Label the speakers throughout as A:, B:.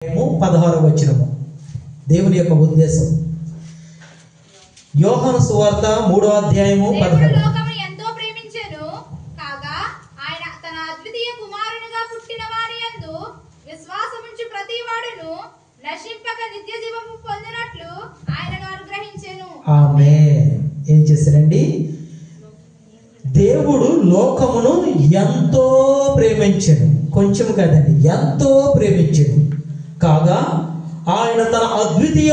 A: 16వ వచనము దేవుని యొక్క ఉద్దేశం. యోహాను సువార్త 3వ అధ్యాయము 16.
B: లోకమును ఎంతో ప్రేమించెను కాగా ఆయన తన అద్వితీయ కుమారునిగా పుట్టిన వారి యందు విశ్వాసముంచు ప్రతివాడును నశింపక నిత్య జీవము పొందినట్లు ఆయనను అనుగ్రహించెను.
A: ఆమేన్. ఏం చేశారండి? దేవుడు లోకమును ఎంతో ప్రేమించెను. కొంచెం కాదండి, ఎంతో ప్రేమించెను కాగా ఆయన తన అద్వితీయ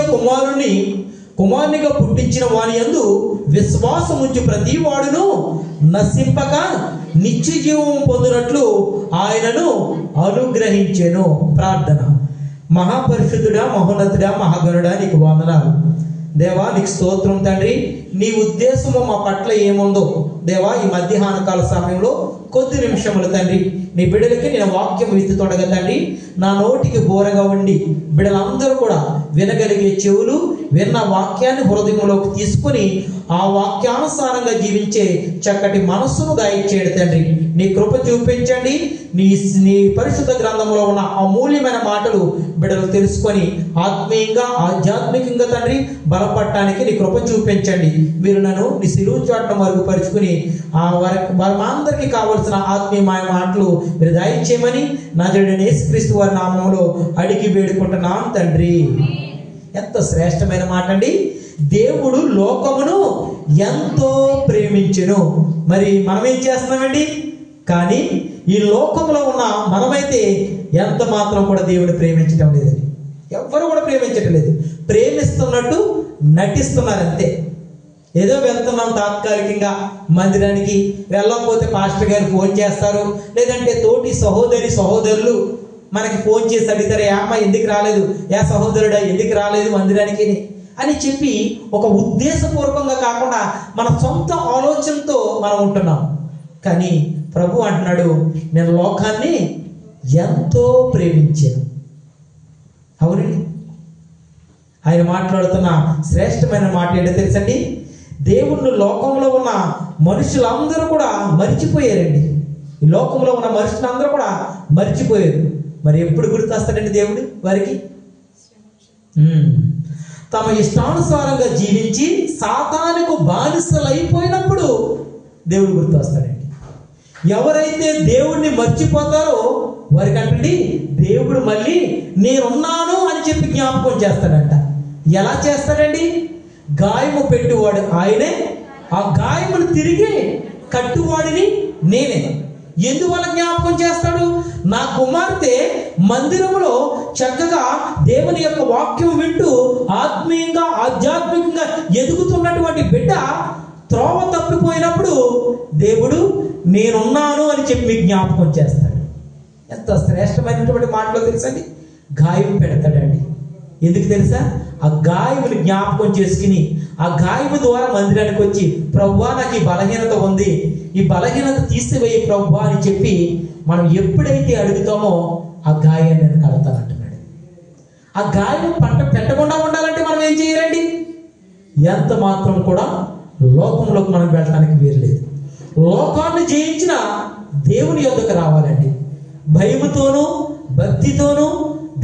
A: కుమారునిగా పుట్టించిన వాని యందు విశ్వాసముంచి ప్రతి వాడును నశింపక నిత్య జీవం పొందినట్లు ఆయనను అనుగ్రహించెను. ప్రార్థన. మహాపరిశుద్ధుడా, మహోన్నతుడా, మహాగణుడా, నీకు వందనాలు దేవా. నీకు స్తోత్రం తండ్రి. నీ ఉద్దేశము మా పట్ల ఏముందో దేవా, ఈ మధ్యాహ్న కాల సమయంలో కొద్ది నిమిషములు తండ్రి నీ బిడ్డలకి నేను వాక్యం విత్తుతోడగా తండ్రి నా నోటికి బోరగా ఉండి బిడ్డలందరూ కూడా వినగలిగే చెవులు, విన్న వాక్యాన్ని హృదయంలోకి తీసుకుని ఆ వాక్యానుసారంగా జీవించే చక్కటి మనస్సును దయచేయడు తండ్రి. నీ కృప చూపించండి. నీ పరిశుద్ధ గ్రంథంలో ఉన్న అమూల్యమైన మాటలు బిడ్డలు తెలుసుకొని ఆత్మీయంగా ఆధ్యాత్మికంగా తండ్రి బలపడటానికి నీ కృప చూపించండి. మీరు నన్ను నీ సిలువ చాటును మరుగుపరుచుకుని వారందరికీ కావలసిన ఆత్మీయమైన మాటలు మీరు దయచేయమని నజరేయుడైన యేసుక్రీస్తు వారి నామములో అడిగి వేడుకుంటున్నాను తండ్రి. ఎంత శ్రేష్టమైన మాట అండి. దేవుడు లోకమును ఎంతో ప్రేమించెను. మరి మనం ఏం చేస్తున్నామండి? కానీ ఈ లోకంలో ఉన్న మనమైతే ఎంత మాత్రం కూడా దేవుడు ప్రేమించడం లేదండి. ఎవ్వరు కూడా ప్రేమించటం లేదు. ప్రేమిస్తున్నట్టు నటిస్తున్నారు అంతే. ఏదో వెళ్తున్నాం తాత్కాలికంగా మందిరానికి, వెళ్ళకపోతే పాస్టర్ గారు ఫోన్ చేస్తారు, లేదంటే తోటి సహోదరులు మనకి ఫోన్ చేసి అడుగుతారు, ఏ అమ్మ ఎందుకు రాలేదు, ఏ సహోదరుడా ఎందుకు రాలేదు మందిరానికి అని చెప్పి ఒక ఉద్దేశపూర్వకంగా కాకుండా మన సొంత ఆలోచనతో మనం ఉంటున్నాం. కానీ ప్రభు అంటున్నాడు, నేను లోకాన్ని ఎంతో ప్రేమించాను. అవునండి. ఆయన మాట్లాడుతున్న శ్రేష్టమైన మాట ఏంటో తెలుసండి? దేవుణ్ణి లోకంలో ఉన్న మనుషులందరూ కూడా మర్చిపోయారండి. ఈ లోకంలో ఉన్న మనుషులందరూ కూడా మర్చిపోయారు. మరి ఎప్పుడు గుర్తొస్తాడండి దేవుడు వారికి? తమ ఇష్టానుసారంగా జీవించి సాతానుకు బానిసలు అయిపోయినప్పుడు దేవుడు గుర్తొస్తాడండి. ఎవరైతే దేవుణ్ణి మర్చిపోతారో వారికంటండి దేవుడు మళ్ళీ నేనున్నాను అని చెప్పి జ్ఞాపకం చేస్తాడంట. ఎలా చేస్తాడండి? గాయము పెట్టువాడు ఆయనే, ఆ గాయమును తిరిగి కట్టువాడిని నేనే. ఎందువల్ల జ్ఞాపకం చేస్తాడు? నా కుమార్తె మందిరంలో చక్కగా దేవుని యొక్క వాక్యం వింటూ ఆత్మీయంగా ఆధ్యాత్మికంగా ఎదుగుతున్నటువంటి బిడ్డ త్రోవ తప్పిపోయినప్పుడు దేవుడు నేనున్నాను అని చెప్పి జ్ఞాపకం చేస్తాడు. ఎంత శ్రేష్టమైనటువంటి మాటలో తెలుసండి? గాయం పెడతాడండి. ఎందుకు తెలుసా? ఆ గాయముని జ్ఞాపకం చేసుకుని ఆ గాయము ద్వారా మందిరానికి వచ్చి, ప్రభువా నాకు ఈ బలహీనత ఉంది, ఈ బలహీనత తీసివేయి ప్రభువా అని చెప్పి మనం ఎప్పుడైతే అడుగుతామో ఆ గాయాన్ని నేను కడతానంటున్నాడు. ఆ గాయం పెట్టకుండా ఉండాలంటే మనం ఏం చేయాలండి? ఎంత మాత్రం కూడా లోకంలోకి మనం వెళ్ళడానికి వీరలేదు. లోకాన్ని జయించిన దేవుని యొద్దకు రావాలండి. భయముతోనూ భక్తితోనూ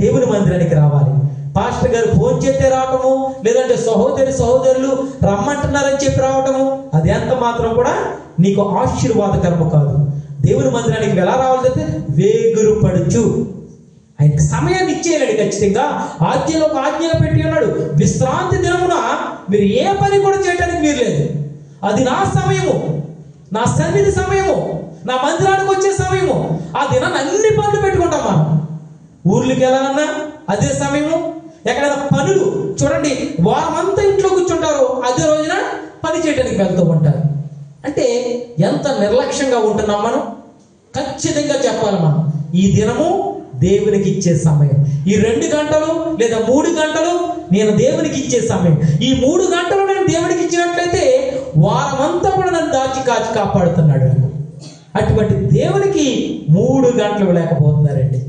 A: దేవుని మందిరానికి రావాలి. పాస్టర్ గారు ఫోన్ చేస్తే రావటము, లేదంటే సహోదరులు రమ్మంటున్నారని చెప్పి రావటము, అది ఎంత మాత్రం కూడా నీకు ఆశీర్వాదకరము కాదు. దేవుని మందిరానికి ఎలా రావాలంటే వేగురు పడుచు ఆయనకి సమయాన్ని ఇచ్చేయాలండి. ఖచ్చితంగా ఆజ్ఞలో ఒక ఆజ్ఞలో పెట్టి ఉన్నాడు, విశ్రాంతి దినమున మీరు ఏ పని కూడా చేయడానికి మీరు లేదు. అది నా సమయము, నా సన్నిధి సమయము, నా మందిరానికి వచ్చే సమయము. ఆ దినాన్ని అన్ని పనులు పెట్టుకుంటాం మనం. ఊర్లకి వెళ్ళాలన్నా అదే సమయము. ఎక్కడైనా పనులు చూడండి, వారం అంతా ఇంట్లో కూర్చుంటారు, అదే రోజున పని చేయడానికి వెళ్తూ ఉంటారు. అంటే ఎంత నిర్లక్ష్యంగా ఉంటున్నాం మనం. ఖచ్చితంగా చెప్పాలి మనం, ఈ దినము దేవునికి ఇచ్చే సమయం. ఈ 2 గంటలు లేదా 3 గంటలు నేను దేవునికి ఇచ్చే సమయం. ఈ 3 గంటలు నేను దేవునికి ఇచ్చినట్లయితే వారం అంతా కూడా నన్ను కాచి కాపాడుతున్నాడు. అటువంటి దేవునికి 3 గంటలు లేకపోతున్నారండి.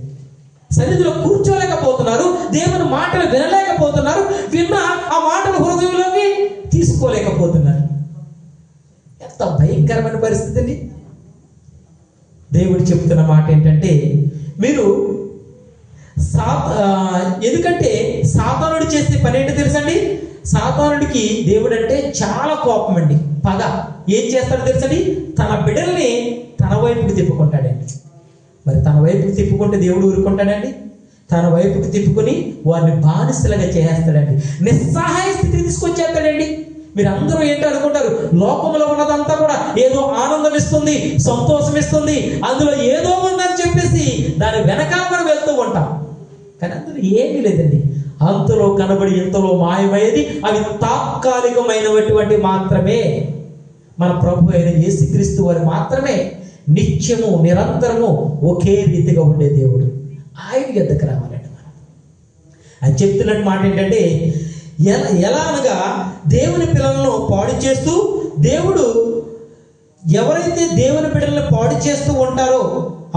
A: సన్నిధిలో కూర్చోలేకపోతున్నారు, దేవుని మాటలు వినలేకపోతున్నారు, విన్న ఆ మాటలు హృదయంలోకి తీసుకోలేకపోతున్నారు. ఎంత భయంకరమైన పరిస్థితి అండి. దేవుడు చెప్తున్న మాట ఏంటంటే, మీరు ఎందుకంటే సాతానుడు చేసే పని ఏంటో తెలుసండి? సాతానుడికి దేవుడు అంటే చాలా కోపం అండి, పగ. ఏం చేస్తాడో తెలుసండి? తన బిడ్డల్ని తన వైపుకి తిప్పుకుంటాడండి. మరి తన వైపుకి తిప్పుకుంటే దేవుడు ఊరుకుంటాడండి? తన వైపుకి తిప్పుకొని వారిని బానిసలుగా చేసేస్తాడండి, నిస్సహాయ స్థితికి తీసుకొచ్చేస్తాడండి. మీరు అందరూ ఏంటో అనుకుంటారు, లోకంలో ఉన్నదంతా కూడా ఏదో ఆనందం ఇస్తుంది, సంతోషం ఇస్తుంది, అందులో ఏదో ఉందని చెప్పేసి దాని వెనకాల మనం వెళ్తూ ఉంటాం. కానీ అందులో ఏమీ లేదండి. అంతలో కనబడి ఇంతలో మాయమయ్యేది అవి తాత్కాలికమైనటువంటి మాత్రమే. మన ప్రభు అయిన యేసుక్రీస్తు వారు మాత్రమే నిత్యము నిరంతరము ఒకే రీతిగా ఉండే దేవుడు. ఆయన ఎద్దకు రావాలండి మనం. అని చెప్తున్నట్టు మాట ఏంటంటే, ఎలా అనగా దేవుని పిల్లలను పాడు చేస్తూ, దేవుడు ఎవరైతే దేవుని బిడ్డలను పాడు చేస్తూ ఉంటారో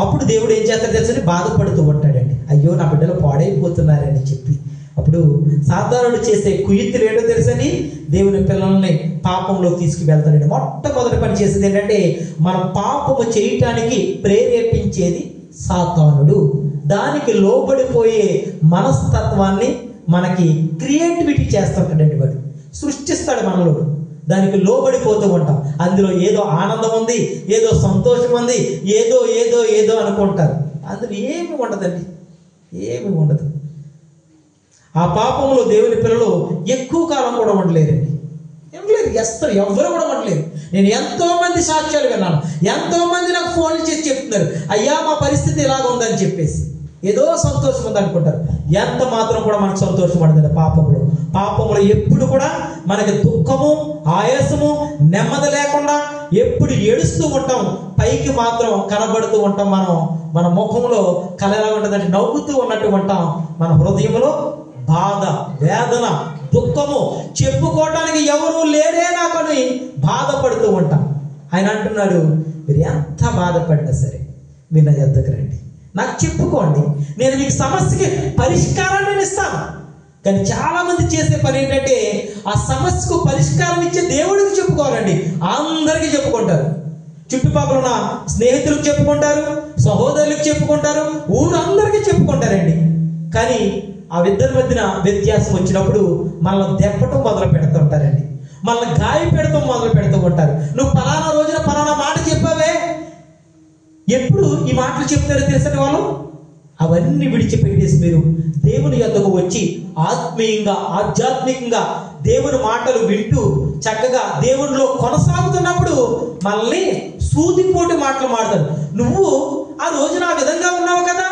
A: అప్పుడు దేవుడు ఏం చేస్తాడో తెలుసని బాధపడుతూ ఉంటాడండి. అయ్యో నా బిడ్డలు పాడైపోతున్నారని చెప్పి. అప్పుడు సాతానుడు చేసే కుయుక్తులు ఏంటో తెలుసని, దేవుని పిల్లల్ని పాపంలో తీసుకువెళ్తాడండి. మొట్టమొదటి పని చేసేది ఏంటంటే, మనం పాపము చేయటానికి ప్రేరేపించేది సాతానుడు. దానికి లోబడిపోయే మనస్తత్వాన్ని మనకి క్రియేటివిటీ చేస్తుంటాడండి. వాడు సృష్టిస్తాడు మనలో, దానికి లోబడిపోతూ ఉంటాం. అందులో ఏదో ఆనందం ఉంది, ఏదో సంతోషం ఉంది, ఏదో ఏదో ఏదో అనుకుంటారు. అందులో ఏమి ఉండదండి, ఏమి ఉండదు. ఆ పాపంలో దేవుని పిల్లలు ఎక్కువ కాలం కూడా ఉండలేరండి. ఏం లేదు, ఎవరు కూడా ఉండలేరు. నేను ఎంతో మంది సాక్ష్యాలు విన్నాను, ఎంతో మంది నాకు ఫోన్లు చేసి చెప్తున్నారు, అయ్యా మా పరిస్థితి ఇలాగ ఉందని చెప్పేసి. ఏదో సంతోషం ఉంది అనుకుంటారు. ఎంత మాత్రం కూడా మనకు సంతోషం పడుతుంది. పాపంలో ఎప్పుడు కూడా మనకి దుఃఖము, ఆయాసము, నెమ్మది లేకుండా ఎప్పుడు ఏడుస్తూ ఉంటాం. పైకి మాత్రం కనబడుతూ ఉంటాం. మన ముఖంలో కళ ఎలా ఉంటుందంటే నవ్వుతూ ఉన్నట్టు ఉంటాం. మన హృదయంలో బాధ, వేదన, దుఃఖము చెప్పుకోవటానికి ఎవరూ లేరే నాకని బాధపడుతూ ఉంటాం. ఆయన అంటున్నాడు, మీరు ఎంత బాధపడినా సరే మీరు నా యొద్దకు రండి, నాకు చెప్పుకోండి, నేను మీకు సమస్యకి పరిష్కారాన్ని నేను ఇస్తాను. కానీ చాలా మంది చేసే పని ఏంటంటే, ఆ సమస్యకు పరిష్కారం ఇచ్చే దేవుడికి చెప్పుకోవాలండి. అందరికీ చెప్పుకుంటారు, చుట్టుపక్కల ఉన్న స్నేహితులకు చెప్పుకుంటారు, సహోదరులకు చెప్పుకుంటారు, ఊరందరికీ చెప్పుకుంటారండి. కానీ ఆ ఇద్దరి మధ్యన వ్యత్యాసం వచ్చినప్పుడు మనల్ని దెప్పటం మొదలు పెడుతూ ఉంటారండి, మనల్ని గాయపెడతాం మొదలు పెడుతూ ఉంటారు. నువ్వు పలానా రోజున పలానా మాట చెప్పావే, ఎప్పుడు ఈ మాటలు చెప్తారో తెలుసని వాళ్ళు అవన్నీ విడిచిపెట్టేసి మీరు దేవుని యొద్దకు వచ్చి ఆత్మీయంగా, ఆధ్యాత్మికంగా దేవుని మాటలు వింటూ చక్కగా దేవునిలో కొనసాగుతున్నప్పుడు మనల్ని సూదిపోటు మాటలు మాడతారు. నువ్వు ఆ రోజున ఆ విధంగా ఉన్నావు కదా,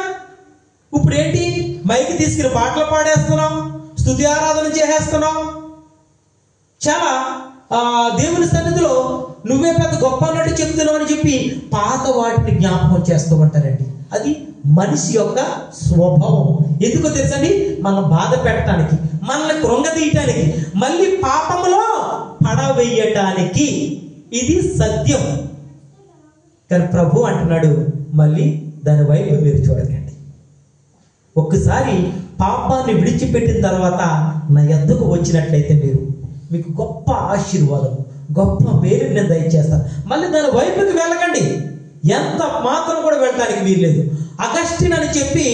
A: ఇప్పుడు ఏంటి మైకి తీసుకుని పాటలు పాడేస్తున్నావు, స్తుతి ఆరాధన చేసేస్తున్నావు, చాలా దేవుని సన్నిధిలో నువ్వే పెద్ద గొప్ప అన్నట్టు చెప్తున్నావు అని చెప్పి పాత వాటిని జ్ఞాపకం చేస్తూ ఉంటారండి. అది మనిషి యొక్క స్వభావం. ఎందుకో తెలుసండి, మనల్ని బాధ పెట్టడానికి, మనల్ని కృంగదీయటానికి, మళ్ళీ పాపంలో పడవేయటానికి. ఇది సత్యం. కానీ ప్రభు అంటున్నాడు, మళ్ళీ దాని వైపు మీరు చూడకండి. ఒక్కసారి పాపాన్ని విడిచిపెట్టిన తర్వాత నా యొద్దకు వచ్చినట్లయితే మీకు గొప్ప ఆశీర్వాదం, గొప్ప మేలు నేను దయచేస్తాను. మళ్ళీ దాని వైపుకి వెళ్ళకండి, ఎంత మాత్రం కూడా వెళ్ళటానికి వీల్లేదు. అగస్టిన్ అని చెప్పి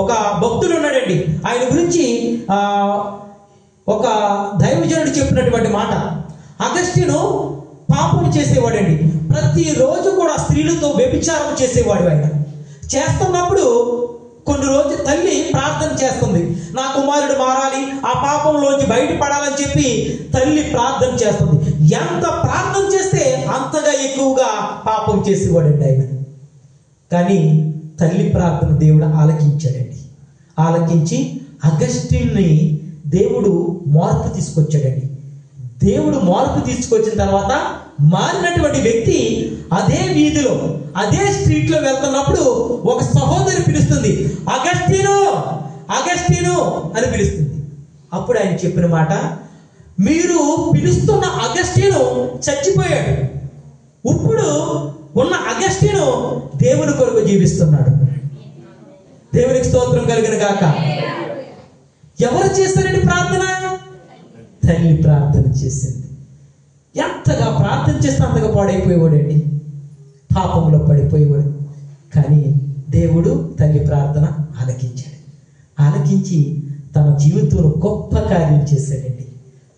A: ఒక భక్తుడు ఉన్నాడండి. ఆయన గురించి ఒక దైవజనుడు చెప్పినటువంటి మాట. అగస్టిను పాపం చేసేవాడండి. ప్రతిరోజు కూడా స్త్రీలతో వ్యభిచారం చేసేవాడు. ఆయన చేస్తున్నప్పుడు కొన్ని రోజులు తల్లి ప్రార్థన చేస్తుంది, నా కుమారుడు మారాలి, ఆ పాపంలోంచి బయటపడాలని చెప్పి తల్లి ప్రార్థన చేస్తుంది. ఎంత ప్రార్థన చేస్తే అంతగా ఎక్కువగా పాపం చేసేవాడండి ఆయన. కానీ తల్లి ప్రార్థన దేవుడు ఆలకించాడండి. ఆలకించి అగస్టిన్ని దేవుడు మార్పు తీసుకొచ్చాడండి. దేవుడు మార్పు తీసుకొచ్చిన తర్వాత మారినటువంటి వ్యక్తి అదే వీధిలో, అదే స్ట్రీట్లో వెళ్తున్నప్పుడు ఒక సహోదరి పిలుస్తుంది, అగస్టిను అగస్టిను అని పిలుస్తుంది. అప్పుడు ఆయన చెప్పిన మాట, మీరు పిలుస్తున్న అగస్టిను చచ్చిపోయాడు, ఇప్పుడు ఉన్న అగస్టిను దేవుని కొరకు జీవిస్తున్నాడు. దేవునికి స్తోత్రం కలిగిన గాక. ఎవరు చేస్తారండి ప్రార్థన? తల్లి ప్రార్థన చేసింది. ఎంతగా ప్రార్థన చేస్తే అంతగా పాడైపోయేవాడండి, పాపంలో పడిపోయేవాడు. కానీ దేవుడు తల్లి ప్రార్థన ఆలకించాడు. ఆలకించి తన జీవితంలో గొప్ప కార్యం చేశాడండి.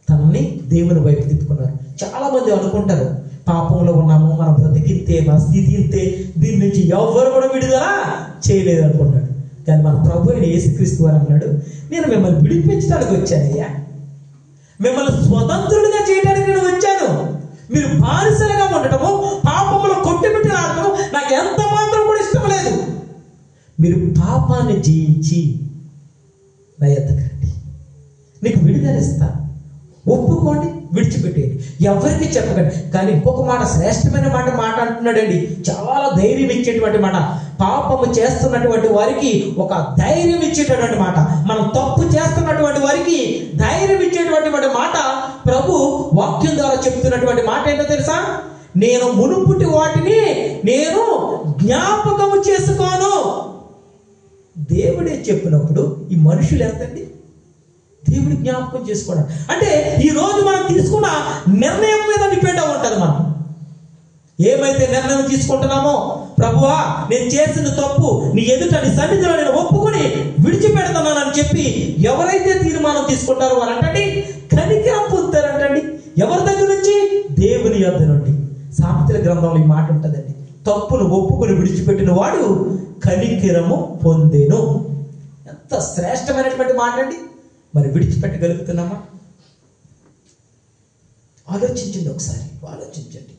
A: తనని దేవుని వైపు తిప్పుకున్నారు. చాలా మంది అనుకుంటారు పాపంలో ఉన్నాము, మన బ్రతికింతే, మన స్థితి ఇంతే, దీని నుంచి ఎవరు కూడా విడుదల చేయలేదు అనుకుంటాడు. కానీ మన ప్రభు అయిన యేసుక్రీస్తు వారు అన్నాడు, నేను మిమ్మల్ని విడిపించడానికి వచ్చానయ్యా, మిమ్మల్ని స్వతంత్రులుగా చేయడానికి నేను వచ్చాను. మీరు బానిసలుగా ఉండటము, పాపంలో కొట్టుబిట్టలాడటము నాకు ఎంత మాత్రం కూడా ఇష్టం లేదు. మీరు పాపాన్ని జయించి నా యొద్దకు రండి, నీకు విడుదల ఇస్తా, ఒప్పుకోండి, విడిచిపెట్టేయండి, ఎవరికి చెప్పకండి. కానీ ఇంకొక మాట, శ్రేష్టమైన మాట అంటున్నాడండి, చాలా ధైర్యం ఇచ్చేటువంటి మాట. పాపము చేస్తున్నటువంటి వారికి ఒక ధైర్యం ఇచ్చేటటువంటి మాట, మనం తప్పు చేస్తున్నటువంటి వారికి ధైర్యం ఇచ్చేటువంటి మాట ప్రభు వాక్యం ద్వారా చెప్తున్నటువంటి మాట ఏంటో తెలుసా? నేను మునుపుటి వాటిని నేను జ్ఞాపకము చేసుకోను. దేవుడే చెప్పినప్పుడు ఈ మనుషులు ఎంతండి? దేవుడి జ్ఞాపకం చేసుకోవడం అంటే ఈ రోజు మనం తీసుకున్న నిర్ణయం మీద డిపెండ్ అయి ఉంటుంది. మనం ఏమైతే నిర్ణయం తీసుకుంటున్నామో, ప్రభువా నేను చేసిన తప్పు నీ ఎదుట నీ సన్నిధిలో నేను ఒప్పుకొని విడిచిపెడుతున్నానని చెప్పి ఎవరైతే తీర్మానం తీసుకుంటారో వారంటండి కనికరం పొందుతారంటండి. ఎవరి దగ్గర నుంచి? దేవుని యొద్ద నుండి. సామెతల గ్రంథంలో ఈ మాట ఉంటుందండి, తప్పును ఒప్పుకొని విడిచిపెట్టిన వాడు కనికరము పొందెను. ఎంత శ్రేష్టమైనటువంటి మాట అండి. మరి విడిచిపెట్టగలుగుతున్నామా? ఆలోచించండి, ఒకసారి ఆలోచించండి.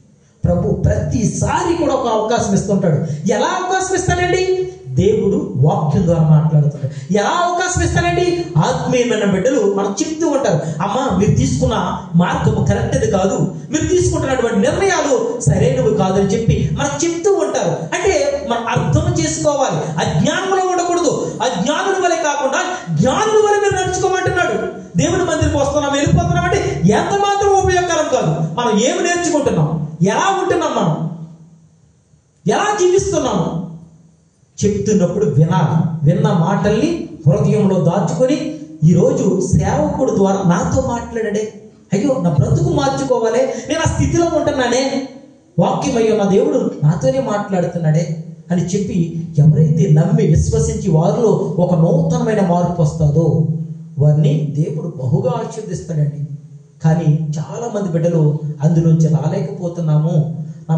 A: ప్రభు ప్రతిసారి కూడా ఒక అవకాశం ఇస్తుంటాడు. ఎలా అవకాశం ఇస్తాడండి? దేవుడు వాక్యం ద్వారా మాట్లాడుతాడు. ఎలా అవకాశం ఇస్తాడండి? ఆత్మీయమైన బిడ్డలు మనం చెప్తూ ఉంటారు, అమ్మా మీరు తీసుకున్న మార్గము కరెక్ట్ది కాదు, మీరు తీసుకుంటున్నటువంటి నిర్ణయాలు సరైనవి కాదని చెప్పి మనకు చెప్తూ ఉంటారు. అంటే మనం అర్థం చేసుకోవాలి, అజ్ఞానంలో ఉండకూడదు. అజ్ఞానుల వలె కాకుండా జ్ఞానుల వలె మీరు నడుచుకోమంటున్నాడు. దేవుని మందిరికి వస్తున్నాం, వెళ్ళిపోతున్నాం అంటే ఎంత మాత్రం ఉపయోగకరం కాదు. మనం ఏమి నేర్చుకుంటున్నాం, ఎలా ఉంటున్నాం, మనం ఎలా జీవిస్తున్నాము చెప్తున్నప్పుడు వినాలి. విన్న మాటల్ని హృదయంలో దాచుకొని ఈరోజు సేవకుడు ద్వారా నాతో మాట్లాడాడే, అయ్యో నా బ్రతుకు మార్చుకోవాలి, నేను ఆ స్థితిలో ఉంటున్నానే, వాక్యం అయ్యో నా దేవుడు నాతోనే మాట్లాడుతున్నాడే అని చెప్పి ఎవరైతే నమ్మి విశ్వసించి వారిలో ఒక నూతనమైన మార్పు వస్తుందో వారిని దేవుడు బహుగా ఆశీర్దిస్తాడండి. కానీ చాలా మంది బిడ్డలు అందులోంచి రాలేకపోతున్నాము,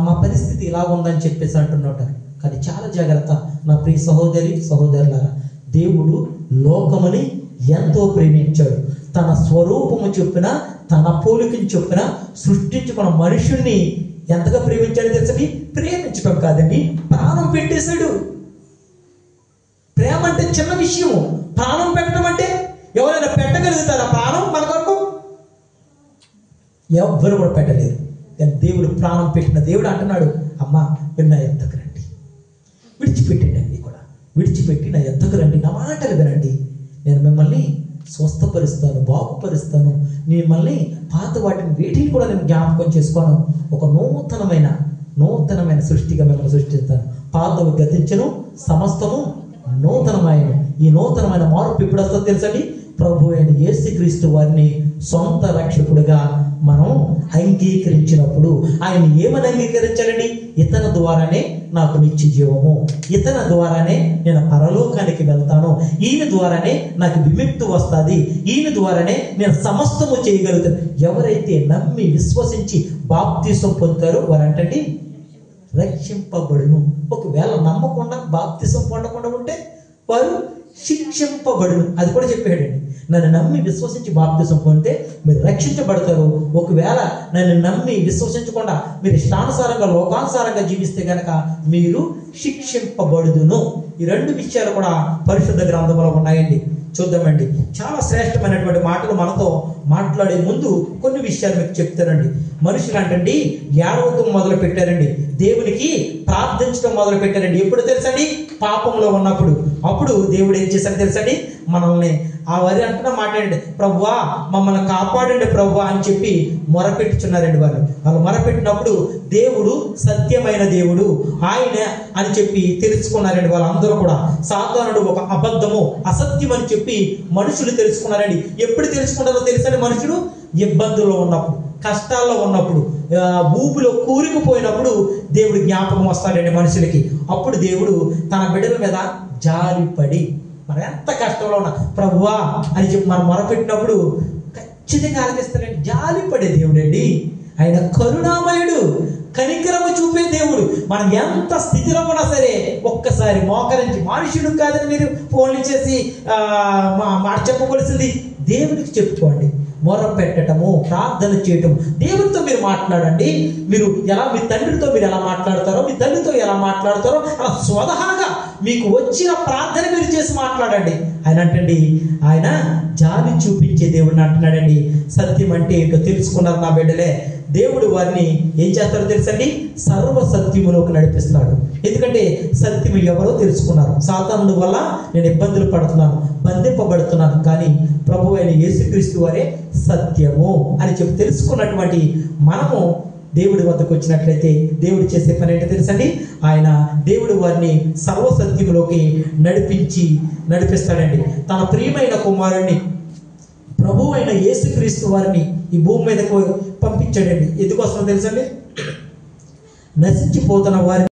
A: మా పరిస్థితి ఇలా ఉందని చెప్పేసి అంటున్నట్టు. కానీ చాలా జాగ్రత్త నా ప్రియ సహోదరి సహోదరులారా, దేవుడు లోకముని ఎంతో ప్రేమించాడు. తన స్వరూపము చొప్పున, తన పోలికను చొప్పున సృష్టించుకున్న మనుషుల్ని ఎంతగా ప్రేమించాడు తెలుసండి? ప్రేమించడం కాదండి, ప్రాణం పెట్టేశాడు. ప్రేమ అంటే చిన్న విషయము, ప్రాణం పెట్టడం అంటే ఎవరైనా పెట్టగలుగుతారా ప్రాణం? మన కొరకు ఎవ్వరు కూడా పెట్టలేరు. కానీ దేవుడు ప్రాణం పెట్టిన దేవుడు అంటున్నాడు, అమ్మా మీరు నా యొద్దకు రండి, విడిచిపెట్టండి అన్నీ కూడా, విడిచిపెట్టి నా యొద్దకు రండి, నా మాటలు వినండి, నేను మిమ్మల్ని స్వస్థపరుస్తాను, బాగుపరుస్తాను, మిమ్మల్ని పాత వాటిని వేటిని కూడా నేను జ్ఞాపకం చేసుకోను, ఒక నూతనమైన సృష్టిగా మిమ్మల్ని సృష్టిస్తాను, పాతవి గతించను, సమస్తము నూతనమైన. ఈ నూతనమైన మార్పు ఎప్పుడు వస్తుందో తెలుసండి? ప్రభు అయిన యేసుక్రీస్తు వారిని సొంత రక్షకుడిగా మనం అంగీకరించినప్పుడు. ఆయన ఏమని అంగీకరించాలండి? ఇతని ద్వారానే నాకు నిత్య జీవము, ఇతని ద్వారానే నేను పరలోకానికి వెళ్తాను, ఈయన ద్వారానే నాకు విముక్తి వస్తుంది, ఈయన ద్వారానే నేను సమస్తము చేయగలుగుతాను. ఎవరైతే నమ్మి విశ్వసించి బాప్తిసం పొందుతారో వారంటండి రక్షింపబడును. ఒకవేళ నమ్మకుండా బాప్తిసం పొందకుండా ఉంటే వారు శిక్షింపబడును. అది కూడా చెప్పాడండి, నన్ను నమ్మి విశ్వసించి బాప్తిసం పొందితే మీరు రక్షించబడతారు. ఒకవేళ నన్ను నమ్మి విశ్వసించకుండా మీరు ఇష్టానుసారంగా లోకానుసారంగా జీవిస్తే గనక మీరు శిక్షింపబడుదును. ఈ రెండు విషయాలు కూడా పరిశుద్ధ గ్రంథంలో ఉన్నాయండి. చూద్దామండి. చాలా శ్రేష్టమైనటువంటి మాటలు మనతో మాట్లాడే ముందు కొన్ని విషయాలు మీకు చెప్తానండి. మనుషులు అంటండి ఏడవటం మొదలు పెట్టారండి, దేవునికి ప్రార్థించడం మొదలు పెట్టారండి. ఎప్పుడు తెలుసండి? పాపంలో ఉన్నప్పుడు. అప్పుడు దేవుడు ఏం చేశాడు తెలుసండి? మనల్ని ఆ వారి అంటున్న మాట్లాడండి, ప్రభువా మమ్మల్ని కాపాడండి ప్రభువా అని చెప్పి మొరపెట్టుచున్నారండి. వాళ్ళు మొరపెట్టినప్పుడు దేవుడు సత్యమైన దేవుడు ఆయన అని చెప్పి తెలుసుకున్నారండి. వాళ్ళందరూ కూడా సాతానుడు ఒక అబద్ధము, అసత్యం అని చెప్పి మనుషులు తెలుసుకున్నారండి. ఎప్పుడు తెలుసుకున్నారో తెలుసండి? మనుషులు ఇబ్బందుల్లో ఉన్నప్పుడు, కష్టాల్లో ఉన్నప్పుడు, ఊపిలో కూరుకుపోయినప్పుడు దేవుడు జ్ఞాపకం వస్తాడండి మనుషులకి. అప్పుడు దేవుడు తన బిడ్డల మీద జాలిపడి మనం ఎంత కష్టంలో ఉన్నా ప్రభువా అని చెప్పి మనం మొరపెట్టినప్పుడు ఖచ్చితంగా ఆలకిస్తాడండి. జాలిపడే దేవుడు అండి ఆయన, కరుణామయుడు, కనికరము చూపే దేవుడు. మనం ఎంత స్థితిలో ఉన్నా సరే ఒక్కసారి మోకరించి, మనుషుడు కాదని మీరు ఫోన్లు చేసి మాట చెప్పవలసింది దేవుడికి చెప్పుకోండి. మొర పెట్టడము, ప్రార్థన చేయటం, దేవుడితో మీరు మాట్లాడండి. మీరు ఎలా మీ తండ్రితో మీరు ఎలా మాట్లాడతారో, మీ తల్లితో ఎలా మాట్లాడతారో అలా స్వతహాగా మీకు వచ్చిన ప్రార్థన మీరు చేసి మాట్లాడండి. ఆయన అంటండి, ఆయన జాలి చూపించే దేవుడిని అంటున్నాడండి. సత్యం అంటే ఏంటో తెలుసుకున్నారు నా బిడ్డలే. దేవుడు వారిని ఏం చేస్తారో తెలుసండి, సర్వ సత్యములోకి నడిపిస్తాడు. ఎందుకంటే సత్యము ఎవరో తెలుసుకున్నారు. సాతానుడి వల్ల నేను ఇబ్బందులు పడుతున్నాను, బంధింపబడుతున్నాను, కానీ ప్రభు అయిన యేసుక్రీస్తు వారే సత్యము అని చెప్పి తెలుసుకున్నటువంటి మనము దేవుడి వద్దకు వచ్చినట్లయితే దేవుడు చేసే పని ఏంటో తెలుసండి, ఆయన దేవుడు వారిని సర్వసత్యములోకి నడిపిస్తాడండి. తన ప్రియమైన కుమారుణ్ణి ప్రభు అయిన యేసుక్రీస్తు వారిని ఈ భూమి మీదకు పంపించాడండి. ఎందుకోసం తెలుసండి, నశించిపోతున్న వారిని